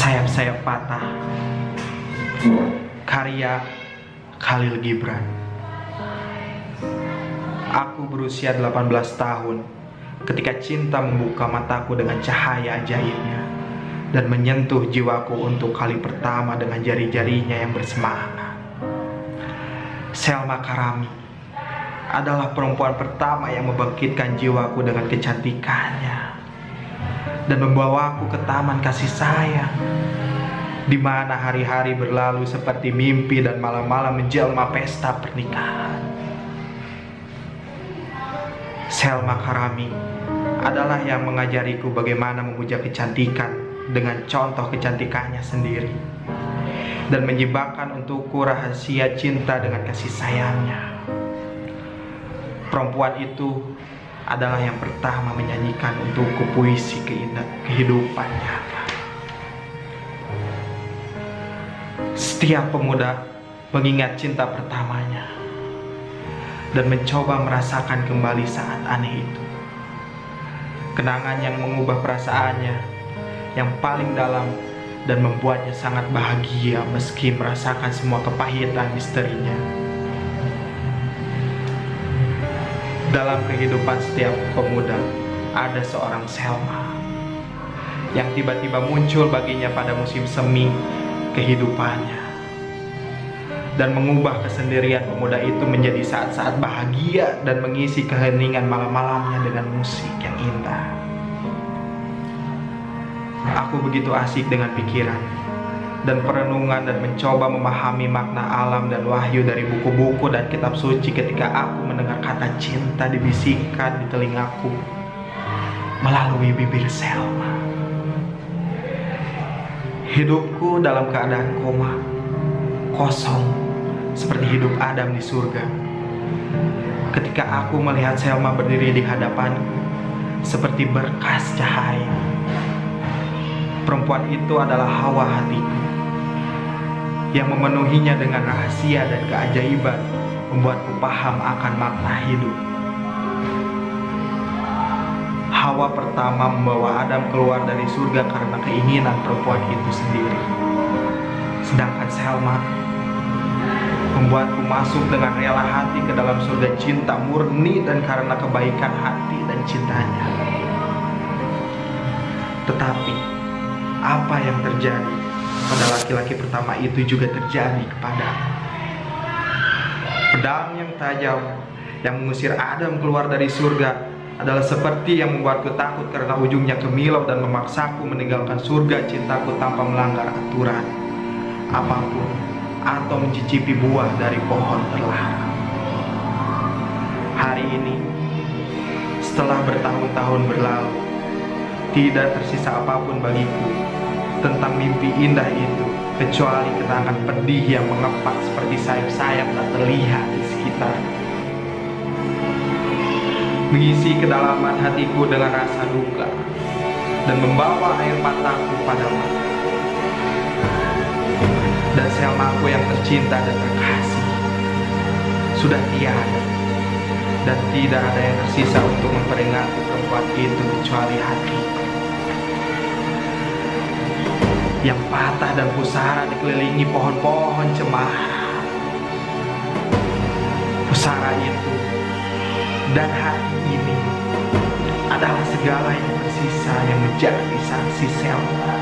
Sayap-sayap patah, karya Khalil Gibran. Aku berusia 18 tahun ketika cinta membuka mataku dengan cahaya ajaibnya dan menyentuh jiwaku untuk kali pertama dengan jari-jarinya yang bersemangat. Selma Karami adalah perempuan pertama yang membangkitkan jiwaku dengan kecantikannya dan membawaku ke taman kasih sayang, di mana hari-hari berlalu seperti mimpi dan malam-malam menjelma pesta pernikahan. Selma Karami adalah yang mengajariku bagaimana memuja kecantikan dengan contoh kecantikannya sendiri dan menyibakkan untukku rahasia cinta dengan kasih sayangnya. Perempuan itu adalah yang pertama menyanyikan untukku puisi kehidupan nyata. Setiap pemuda mengingat cinta pertamanya dan mencoba merasakan kembali saat aneh itu. Kenangan yang mengubah perasaannya yang paling dalam dan membuatnya sangat bahagia meski merasakan semua kepahitan misterinya. Dalam kehidupan setiap pemuda ada seorang Selma yang tiba-tiba muncul baginya pada musim semi kehidupannya dan mengubah kesendirian pemuda itu menjadi saat-saat bahagia dan mengisi keheningan malam-malamnya dengan musik yang indah. Aku begitu asik dengan pikiran dan perenungan dan mencoba memahami makna alam dan wahyu dari buku-buku dan kitab suci ketika aku mendengar kata cinta dibisikkan di telingaku melalui bibir Selma. Hidupku dalam keadaan koma, kosong seperti hidup Adam di surga. Ketika aku melihat Selma berdiri di hadapanku seperti berkas cahaya. Perempuan itu adalah hawa hatiku yang memenuhinya dengan rahasia dan keajaiban, membuatku paham akan makna hidup. Hawa pertama membawa Adam keluar dari surga karena keinginan perempuan itu sendiri. Sedangkan Selma membuatku masuk dengan rela hati ke dalam surga cinta murni dan karena kebaikan hati dan cintanya. Tetapi apa yang terjadi pada laki-laki pertama itu juga terjadi kepadaku. Pedang yang tajam yang mengusir Adam keluar dari surga adalah seperti yang membuatku takut karena ujungnya kemilau dan memaksaku meninggalkan surga cintaku tanpa melanggar aturan apapun atau mencicipi buah dari pohon terlarang. Hari ini, setelah bertahun-tahun berlalu, tidak tersisa apapun bagiku tentang mimpi indah itu kecuali kenangan pedih yang mengepak seperti sayap-sayap tak terlihat di sekitar, mengisi kedalaman hatiku dengan rasa duka dan membawa air mataku padamu. Dan Selmaku yang tercinta dan terkasih sudah tiada, dan tidak ada yang tersisa untuk memperingati perempuan itu kecuali hatiku yang patah dan pusara dikelilingi pohon-pohon cemara. Pusara itu dan hati ini adalah segala yang tersisa yang menjadi saksi Selma.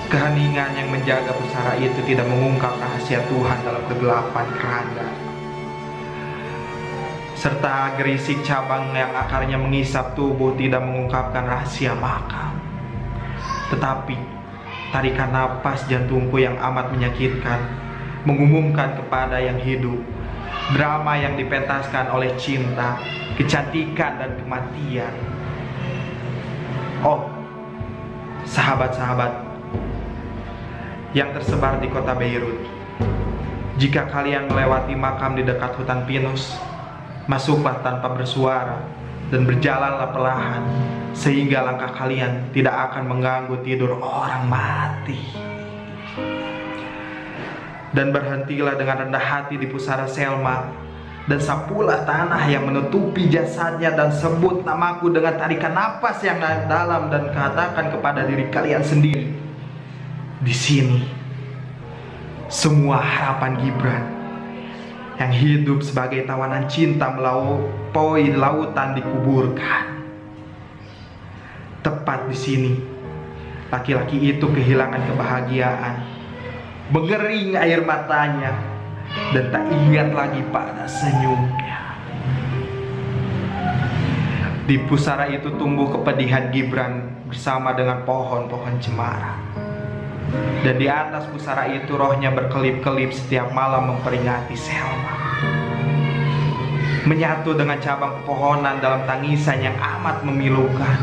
Keheningan yang menjaga pusara itu tidak mengungkap rahasia Tuhan dalam kegelapan keranda, serta gerisik cabang yang akarnya mengisap tubuh tidak mengungkapkan rahasia makam. Tetapi tarikan napas jantungku yang amat menyakitkan mengumumkan kepada yang hidup drama yang dipentaskan oleh cinta, kecantikan, dan kematian. Oh, sahabat-sahabat yang tersebar di kota Beirut, jika kalian melewati makam di dekat hutan pinus, masuklah tanpa bersuara dan berjalanlah perlahan, sehingga langkah kalian tidak akan mengganggu tidur orang mati. Dan berhentilah dengan rendah hati di pusara Selma dan sapulah tanah yang menutupi jasadnya, dan sebut namaku dengan tarikan napas yang dalam, dan katakan kepada diri kalian sendiri, di sini semua harapan Gibran yang hidup sebagai tawanan cinta melampaui lautan dikuburkan. Tepat di sini laki-laki itu kehilangan kebahagiaan, mengering air matanya, dan tak ingat lagi pada senyumnya. Di pusara itu tumbuh kepedihan Gibran bersama dengan pohon-pohon cemara. Dan di atas pusara itu rohnya berkelip-kelip setiap malam memperingati Selma. Menyatu dengan cabang pepohonan dalam tangisan yang amat memilukan.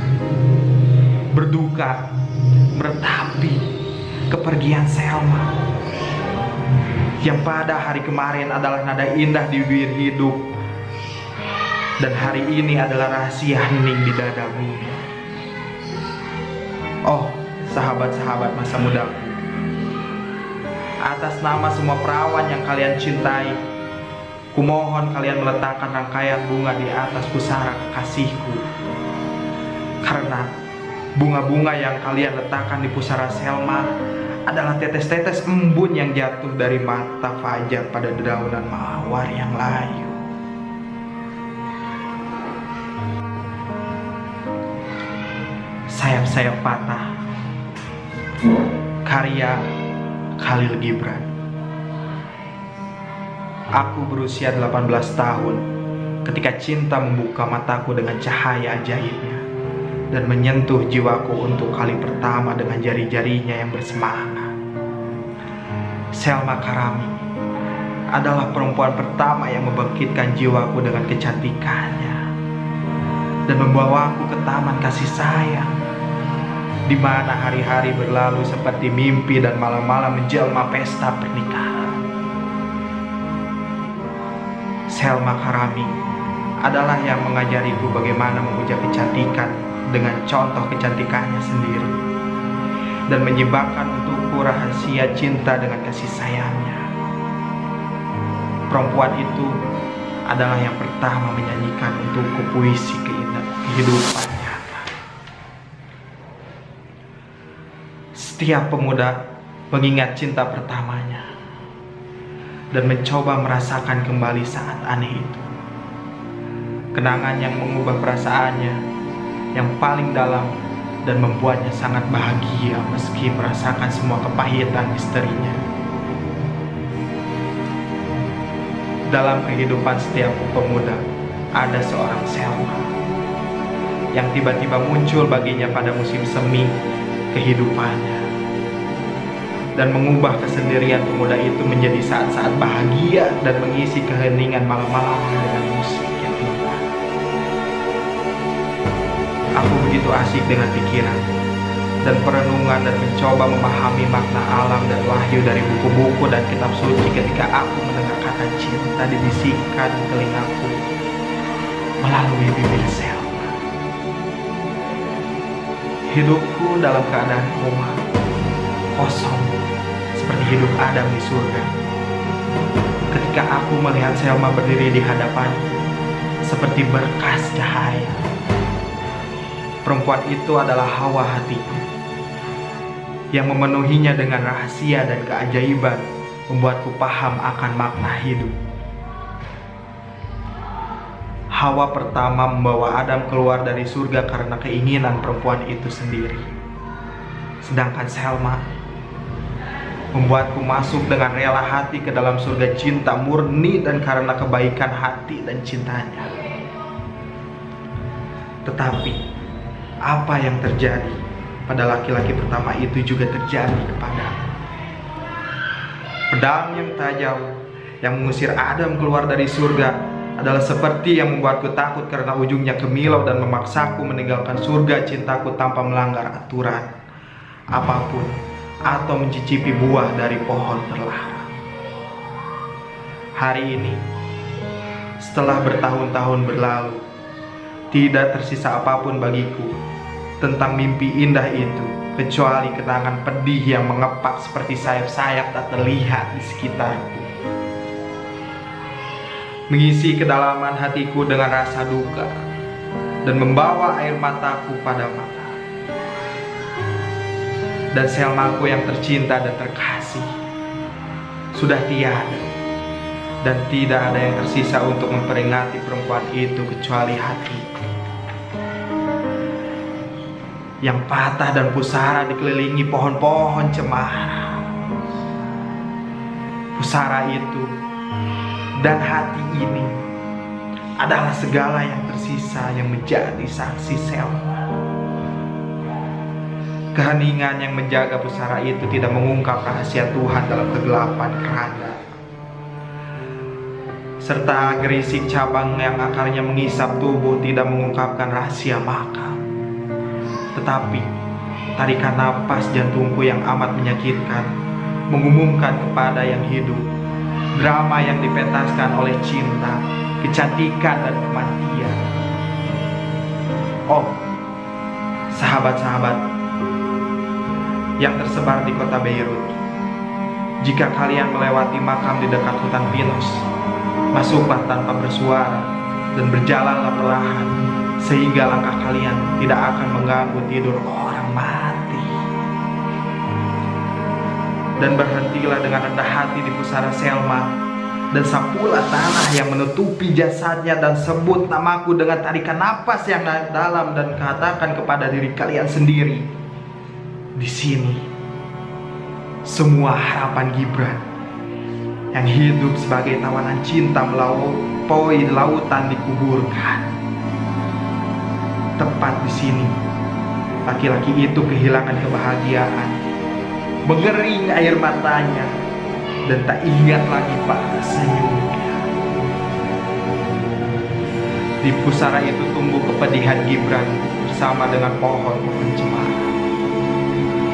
Berduka, meratapi kepergian Selma, yang pada hari kemarin adalah nada indah di bibir hidup, dan hari ini adalah rahasia hening di dada bumi. Oh, sahabat-sahabat masa mudaku, atas nama semua perawan yang kalian cintai, kumohon kalian meletakkan rangkaian bunga di atas pusara kekasihku. Karena bunga-bunga yang kalian letakkan di pusara Selma adalah tetes-tetes embun yang jatuh dari mata fajar pada dedaunan mawar yang layu. Sayap-sayap patah, karya Khalil Gibran. Aku berusia 18 tahun ketika cinta membuka mataku dengan cahaya ajaibnya dan menyentuh jiwaku untuk kali pertama dengan jari-jarinya yang bersemangat. Selma Karami adalah perempuan pertama yang membangkitkan jiwaku dengan kecantikannya dan membawaku ke taman kasih sayang, di mana hari-hari berlalu seperti mimpi dan malam-malam menjelma pesta pernikahan. Selma Karami adalah yang mengajariku bagaimana memuja kecantikan dengan contoh kecantikannya sendiri, dan menyibakkan untukku rahasia cinta dengan kasih sayangnya. Perempuan itu adalah yang pertama menyanyikan untukku puisi kehidupan nyata. Setiap pemuda mengingat cinta pertamanya dan mencoba merasakan kembali saat aneh itu. Kenangan yang mengubah perasaannya yang paling dalam dan membuatnya sangat bahagia meski merasakan semua kepahitan misterinya. Dalam kehidupan setiap pemuda ada seorang Selma yang tiba-tiba muncul baginya pada musim semi kehidupannya dan mengubah kesendirian pemuda itu menjadi saat-saat bahagia dan mengisi keheningan malam-malam dengan musik yang indah. Aku begitu asik dengan pikiran dan perenungan dan mencoba memahami makna alam dan wahyu dari buku-buku dan kitab suci ketika aku mendengar kata cinta dibisikkan telingaku melalui bibir Selma. Hidupku dalam keadaan koma, kosong, seperti hidup Adam di surga. Ketika aku melihat Selma berdiri di hadapanku seperti berkas cahaya. Perempuan itu adalah hawa hatiku yang memenuhinya dengan rahasia dan keajaiban, membuatku paham akan makna hidup. Hawa pertama membawa Adam keluar dari surga karena keinginan perempuan itu sendiri. Sedangkan Selma membuatku masuk dengan rela hati ke dalam surga cinta murni dan karena kebaikan hati dan cintanya. Tetapi apa yang terjadi pada laki-laki pertama itu juga terjadi kepadaku. Pedang yang tajam yang mengusir Adam keluar dari surga adalah seperti yang membuatku takut karena ujungnya kemilau dan memaksaku meninggalkan surga cintaku tanpa melanggar aturan apapun atau mencicipi buah dari pohon terlarang. Hari ini, setelah bertahun-tahun berlalu, tidak tersisa apapun bagiku tentang mimpi indah itu kecuali kenangan pedih yang mengepak seperti sayap-sayap tak terlihat di sekitarku. mengisi kedalaman hatiku dengan rasa duka, dan membawa air mataku pada mata. Dan Selmaku yang tercinta dan terkasih sudah tiada, dan tidak ada yang tersisa untuk memperingati perempuan itu kecuali hatiku yang patah dan pusara dikelilingi pohon-pohon cemara. Pusara itu dan hati ini adalah segala yang tersisa yang menjadi saksi Selma. Keheningan yang menjaga pusara itu tidak mengungkap rahasia Tuhan dalam kegelapan keranda, serta gerisik cabang yang akarnya mengisap tubuh tidak mengungkapkan rahasia makam. Tetapi tarikan napas jantungku yang amat menyakitkan mengumumkan kepada yang hidup drama yang dipentaskan oleh cinta, kecantikan, dan kematian. Oh, sahabat-sahabat yang tersebar di kota Beirut, jika kalian melewati makam di dekat hutan pinus, masuklah tanpa bersuara dan berjalanlah perlahan, sehingga langkah kalian tidak akan mengganggu tidur orang mati. Dan berhentilah dengan rendah hati di pusara Selma, dan sapulah tanah yang menutupi jasadnya, dan sebut namaku dengan tarikan napas yang dalam, dan katakan kepada diri kalian sendiri, di sini semua harapan Gibran yang hidup sebagai tawanan cinta melampaui lautan dikuburkan. Tepat di sini laki-laki itu kehilangan kebahagiaan, mengering air matanya, dan tak ingat lagi pada senyumnya. Di pusara itu tumbuh kepedihan Gibran bersama dengan pohon-pohon cemara.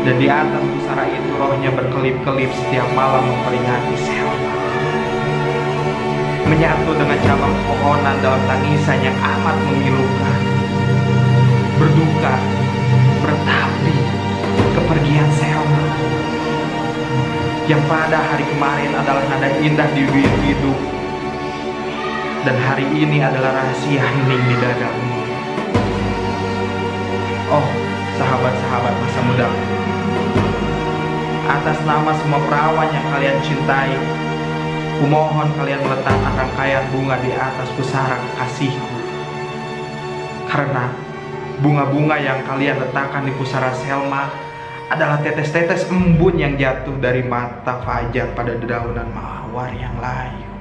Dan di atas pusara itu rohnya berkelip-kelip setiap malam memperingati Selma, menyatu dengan cabang pohonan dalam tangisan yang amat memilukan. Berduka, bertapi kepergian Selma, yang pada hari kemarin adalah nada indah di bibir hidup, dan hari ini adalah rahasia hening di dadamu. Oh, sahabat-sahabat masa muda, atas nama semua perawan yang kalian cintai, kumohon kalian meletakkan rangkaian bunga di atas pusara kekasihku, karena bunga-bunga yang kalian letakkan di pusara Selma adalah tetes-tetes embun yang jatuh dari mata fajar pada dedaunan mawar yang layu.